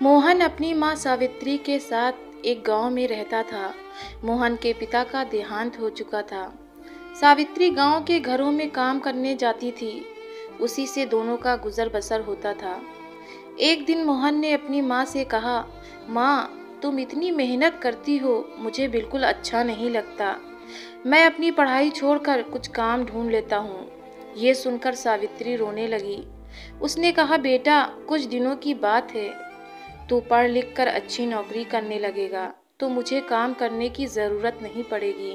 मोहन अपनी माँ सावित्री के साथ एक गांव में रहता था। मोहन के पिता का देहांत हो चुका था। सावित्री गांव के घरों में काम करने जाती थी। उसी से दोनों का गुजर बसर होता था। एक दिन मोहन ने अपनी माँ से कहा, माँ, तुम इतनी मेहनत करती हो, मुझे बिल्कुल अच्छा नहीं लगता। मैं अपनी पढ़ाई छोड़कर कुछ काम ढूंढ लेता हूँ। ये सुनकर सावित्री रोने लगी। उसने कहा, बेटा, कुछ दिनों की बात है। तू पढ़ लिख कर अच्छी नौकरी करने लगेगा तो मुझे काम करने की ज़रूरत नहीं पड़ेगी।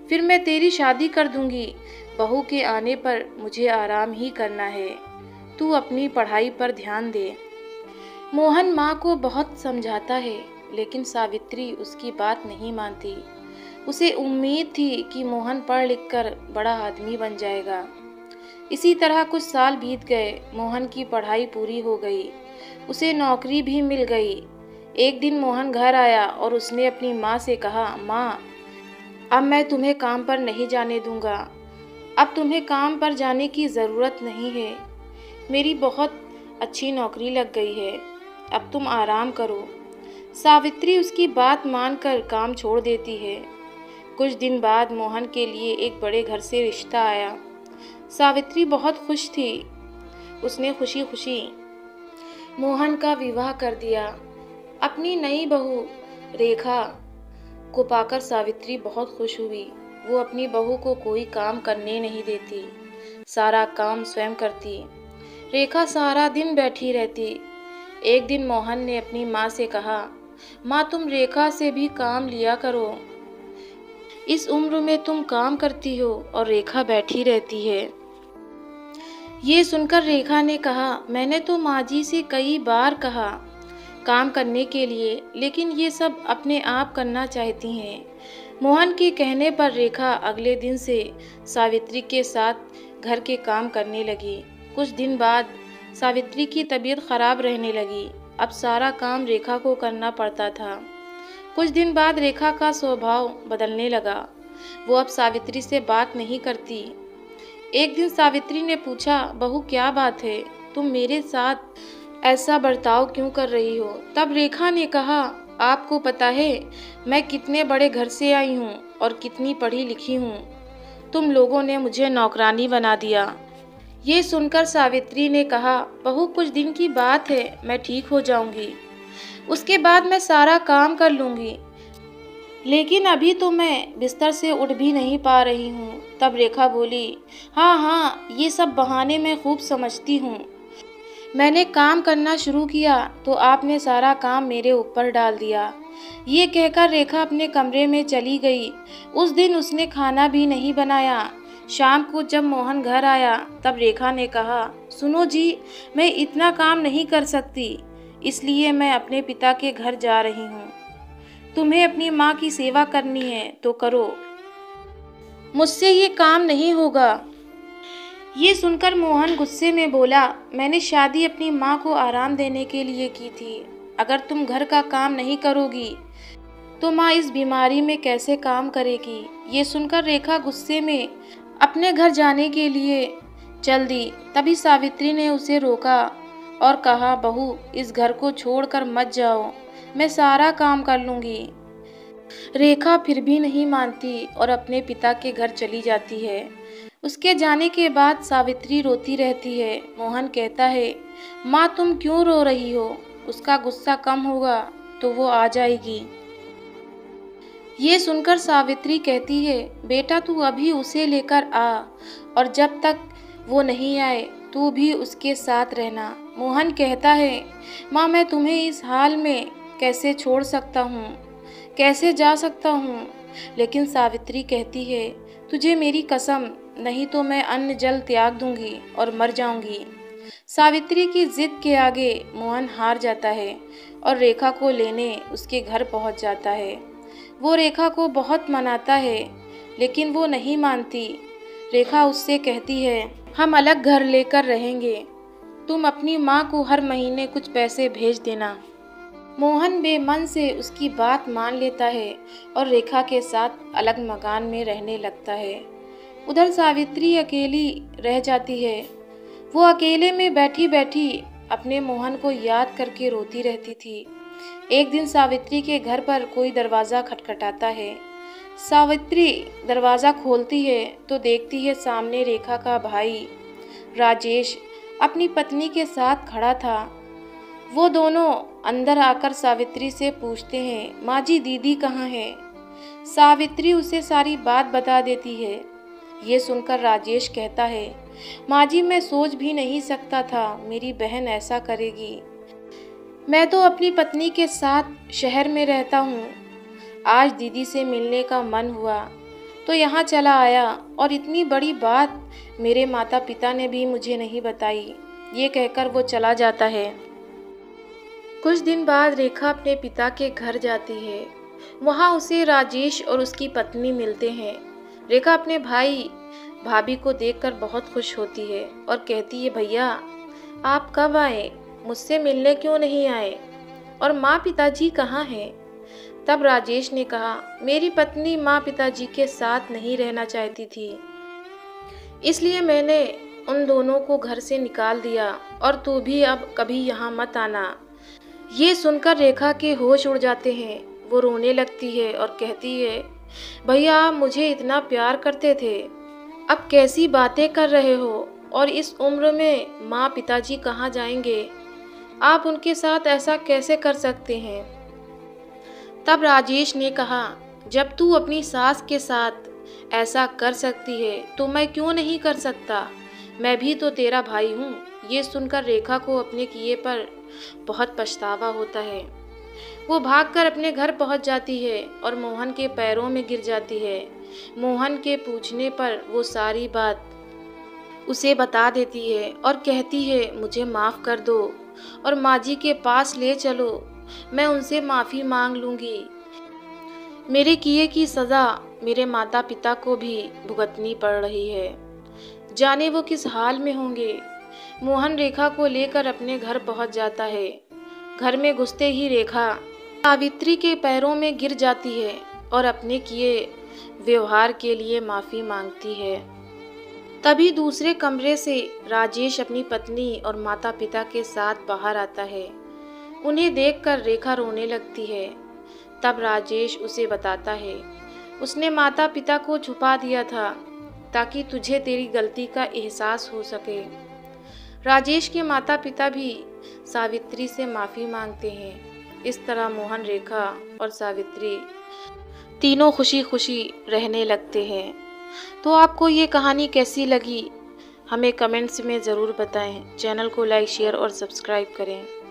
फिर मैं तेरी शादी कर दूंगी। बहू के आने पर मुझे आराम ही करना है। तू अपनी पढ़ाई पर ध्यान दे। मोहन माँ को बहुत समझाता है, लेकिन सावित्री उसकी बात नहीं मानती। उसे उम्मीद थी कि मोहन पढ़ लिख कर बड़ा आदमी बन जाएगा। इसी तरह कुछ साल बीत गए। मोहन की पढ़ाई पूरी हो गई। उसे नौकरी भी मिल गई। एक दिन मोहन घर आया और उसने अपनी माँ से कहा, माँ, अब मैं तुम्हें काम पर नहीं जाने दूंगा। अब तुम्हें काम पर जाने की ज़रूरत नहीं है। मेरी बहुत अच्छी नौकरी लग गई है। अब तुम आराम करो। सावित्री उसकी बात मानकर काम छोड़ देती है। कुछ दिन बाद मोहन के लिए एक बड़े घर से रिश्ता आया। सावित्री बहुत खुश थी। उसने खुशी खुशी मोहन का विवाह कर दिया। अपनी नई बहू रेखा को पाकर सावित्री बहुत खुश हुई। वो अपनी बहू को कोई काम करने नहीं देती, सारा काम स्वयं करती। रेखा सारा दिन बैठी रहती। एक दिन मोहन ने अपनी माँ से कहा, माँ, तुम रेखा से भी काम लिया करो। इस उम्र में तुम काम करती हो और रेखा बैठी रहती है। ये सुनकर रेखा ने कहा, मैंने तो माँ जी से कई बार कहा काम करने के लिए, लेकिन ये सब अपने आप करना चाहती हैं। मोहन के कहने पर रेखा अगले दिन से सावित्री के साथ घर के काम करने लगी। कुछ दिन बाद सावित्री की तबीयत खराब रहने लगी। अब सारा काम रेखा को करना पड़ता था। कुछ दिन बाद रेखा का स्वभाव बदलने लगा। वो अब सावित्री से बात नहीं करती। एक दिन सावित्री ने पूछा, बहू, क्या बात है? तुम मेरे साथ ऐसा बर्ताव क्यों कर रही हो? तब रेखा ने कहा, आपको पता है मैं कितने बड़े घर से आई हूँ और कितनी पढ़ी लिखी हूँ। तुम लोगों ने मुझे नौकरानी बना दिया। ये सुनकर सावित्री ने कहा, बहू, कुछ दिन की बात है, मैं ठीक हो जाऊंगी। उसके बाद मैं सारा काम कर लूंगी, लेकिन अभी तो मैं बिस्तर से उठ भी नहीं पा रही हूँ। तब रेखा बोली, हाँ हाँ, ये सब बहाने मैं खूब समझती हूँ। मैंने काम करना शुरू किया तो आपने सारा काम मेरे ऊपर डाल दिया। ये कहकर रेखा अपने कमरे में चली गई। उस दिन उसने खाना भी नहीं बनाया। शाम को जब मोहन घर आया तब रेखा ने कहा, सुनो जी, मैं इतना काम नहीं कर सकती, इसलिए मैं अपने पिता के घर जा रही हूँ। तुम्हें अपनी माँ की सेवा करनी है तो करो, मुझसे ये काम नहीं होगा। ये सुनकर मोहन गुस्से में बोला, मैंने शादी अपनी माँ को आराम देने के लिए की थी। अगर तुम घर का काम नहीं करोगी तो माँ इस बीमारी में कैसे काम करेगी? ये सुनकर रेखा गुस्से में अपने घर जाने के लिए चल दी। तभी सावित्री ने उसे रोका और कहा, बहू, इस घर को छोड़कर मत जाओ, मैं सारा काम कर लूँगी। रेखा फिर भी नहीं मानती और अपने पिता के घर चली जाती है। उसके जाने के बाद सावित्री रोती रहती है। मोहन कहता है, माँ, तुम क्यों रो रही हो? उसका गुस्सा कम होगा तो वो आ जाएगी। ये सुनकर सावित्री कहती है, बेटा, तू अभी उसे लेकर आ और जब तक वो नहीं आए तू भी उसके साथ रहना। मोहन कहता है, माँ, मैं तुम्हें इस हाल में कैसे छोड़ सकता हूँ, कैसे जा सकता हूँ? लेकिन सावित्री कहती है, तुझे मेरी कसम, नहीं तो मैं अन्न जल त्याग दूंगी और मर जाऊंगी। सावित्री की जिद के आगे मोहन हार जाता है और रेखा को लेने उसके घर पहुंच जाता है। वो रेखा को बहुत मनाता है, लेकिन वो नहीं मानती। रेखा उससे कहती है, हम अलग घर लेकर रहेंगे, तुम अपनी माँ को हर महीने कुछ पैसे भेज देना। मोहन बेमन से उसकी बात मान लेता है और रेखा के साथ अलग मकान में रहने लगता है। उधर सावित्री अकेली रह जाती है। वो अकेले में बैठी बैठी अपने मोहन को याद करके रोती रहती थी। एक दिन सावित्री के घर पर कोई दरवाज़ा खटखटाता है। सावित्री दरवाज़ा खोलती है तो देखती है सामने रेखा का भाई राजेश अपनी पत्नी के साथ खड़ा था। वो दोनों अंदर आकर सावित्री से पूछते हैं, माँ जी दीदी कहाँ है? सावित्री उसे सारी बात बता देती है। ये सुनकर राजेश कहता है, माँ जी मैं सोच भी नहीं सकता था मेरी बहन ऐसा करेगी। मैं तो अपनी पत्नी के साथ शहर में रहता हूँ। आज दीदी से मिलने का मन हुआ तो यहाँ चला आया और इतनी बड़ी बात मेरे माता पिता ने भी मुझे नहीं बताई। ये कहकर वो चला जाता है। कुछ दिन बाद रेखा अपने पिता के घर जाती है। वहाँ उसे राजेश और उसकी पत्नी मिलते हैं। रेखा अपने भाई भाभी को देखकर बहुत खुश होती है और कहती है, भैया आप कब आए? मुझसे मिलने क्यों नहीं आए? और माँ पिताजी कहाँ हैं? तब राजेश ने कहा, मेरी पत्नी माँ पिताजी के साथ नहीं रहना चाहती थी, इसलिए मैंने उन दोनों को घर से निकाल दिया और तू भी अब कभी यहाँ मत आना। ये सुनकर रेखा के होश उड़ जाते हैं। वो रोने लगती है और कहती है, भैया आप मुझे इतना प्यार करते थे, अब कैसी बातें कर रहे हो? और इस उम्र में माँ पिताजी कहाँ जाएंगे? आप उनके साथ ऐसा कैसे कर सकते हैं? तब राजेश ने कहा, जब तू अपनी सास के साथ ऐसा कर सकती है तो मैं क्यों नहीं कर सकता? मैं भी तो तेरा भाई हूँ। ये सुनकर रेखा को अपने किए पर बहुत पछतावा होता है। वो भागकर अपने घर पहुँच जाती है और मोहन के पैरों में गिर जाती है। मोहन के पूछने पर वो सारी बात उसे बता देती है और कहती है, मुझे माफ़ कर दो और माँ जी के पास ले चलो, मैं उनसे माफ़ी मांग लूँगी। मेरे किए की सज़ा मेरे माता पिता को भी भुगतनी पड़ रही है, जाने वो किस हाल में होंगे। मोहन रेखा को लेकर अपने घर पहुंच जाता है। घर में घुसते ही रेखा सावित्री के पैरों में गिर जाती है और अपने किए व्यवहार के लिए माफ़ी मांगती है। तभी दूसरे कमरे से राजेश अपनी पत्नी और माता पिता के साथ बाहर आता है। उन्हें देखकर रेखा रोने लगती है। तब राजेश उसे बताता है, उसने माता पिता को छुपा दिया था ताकि तुझे तेरी गलती का एहसास हो सके। राजेश के माता पिता भी सावित्री से माफ़ी मांगते हैं। इस तरह मोहन, रेखा और सावित्री तीनों खुशी खुशी रहने लगते हैं। तो आपको ये कहानी कैसी लगी हमें कमेंट्स में ज़रूर बताएं। चैनल को लाइक, शेयर और सब्सक्राइब करें।